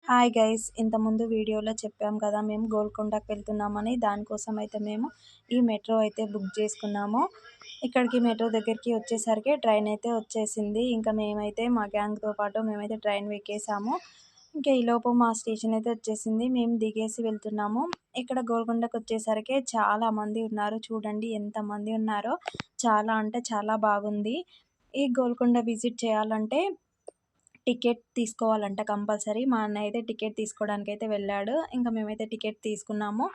Hi guys, ఇంతకుముందు వీడియోలో చెప్పాం కదా మేము గోల్కొండకి వెళ్తున్నామని. దానికోసం అయితే మేము ఈ మెట్రో అయితే బుక్ చేసుకున్నాము. ఇక్కడికి మెట్రో దగ్గరికి వచ్చేసరికి ట్రైన్ అయితే వచ్చేసింది. ఇంకా మేమైతే మా గ్యాంగ్తో పాటు మేమైతే ట్రైన్ ఎక్కేసాము. ఇంకా ఈలోపు మా స్టేషన్ అయితే వచ్చేసింది. మేము దిగేసి వెళ్తున్నాము. ఇక్కడ గోల్కొండకు వచ్చేసరికి చాలా మంది ఉన్నారు. చూడండి ఎంతమంది ఉన్నారో. చాలా అంటే చాలా బాగుంది. ఈ గోల్కొండ విజిట్ చేయాలంటే టికెట్ తీసుకోవాలంట కంపల్సరీ. మా అన్నయ్య అయితే టికెట్ తీసుకోవడానికి అయితే వెళ్ళాడు. ఇంకా మేమైతే టికెట్ తీసుకున్నాము.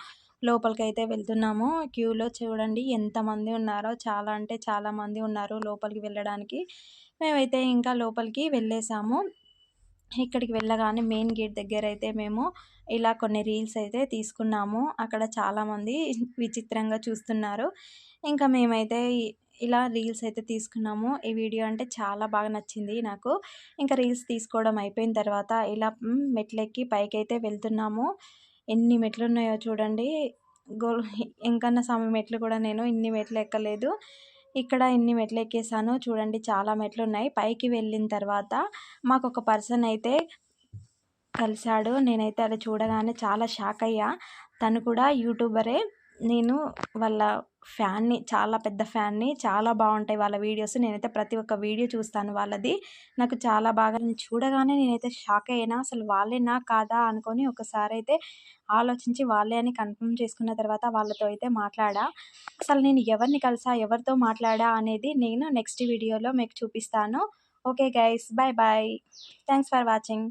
లోపలికైతే వెళ్తున్నాము. క్యూలో చూడండి ఎంతమంది ఉన్నారో. చాలా అంటే చాలా మంది ఉన్నారు లోపలికి వెళ్ళడానికి. మేమైతే ఇంకా లోపలికి వెళ్ళేసాము. ఇక్కడికి వెళ్ళగానే మెయిన్ గేట్ దగ్గర అయితే మేము ఇలా కొన్ని రీల్స్ అయితే తీసుకున్నాము. అక్కడ చాలామంది విచిత్రంగా చూస్తున్నారు. ఇంకా మేమైతే ఇలా రీల్స్ అయితే తీసుకున్నాము. ఈ వీడియో అంటే చాలా బాగా నచ్చింది నాకు. ఇంకా రీల్స్ తీసుకోవడం అయిపోయిన తర్వాత ఇలా మెట్లెక్కి పైకైతే వెళ్తున్నాము. ఎన్ని మెట్లు ఉన్నాయో చూడండి. గోల్ వెంకన్న స్వామి మెట్లు కూడా నేను ఇన్ని మెట్లు ఎక్కలేదు. ఇక్కడ ఇన్ని మెట్లు ఎక్కేసాను చూడండి. చాలా మెట్లు ఉన్నాయి. పైకి వెళ్ళిన తర్వాత మాకు ఒక పర్సన్ అయితే కలిశాడు. నేనైతే అది చూడగానే చాలా షాక్ అయ్యా. తను కూడా యూట్యూబరే. నేను వాళ్ళ ఫ్యాన్ని, చాలా పెద్ద ఫ్యాన్ని. చాలా బాగుంటాయి వాళ్ళ వీడియోస్. నేనైతే ప్రతి ఒక్క వీడియో చూస్తాను వాళ్ళది. నాకు చాలా బాగా చూడగానే నేనైతే షాక్ అయ్యాను. అసలు వాళ్ళేనా కాదా అనుకొని ఒకసారి అయితే ఆలోచించి వాళ్ళే అని కన్ఫర్మ్ చేసుకున్న తర్వాత వాళ్ళతో అయితే మాట్లాడా. అసలు నేను ఎవరిని కలిసా, ఎవరితో మాట్లాడా అనేది నేను నెక్స్ట్ వీడియోలో మీకు చూపిస్తాను. Okay guys, bye bye. Thanks for watching.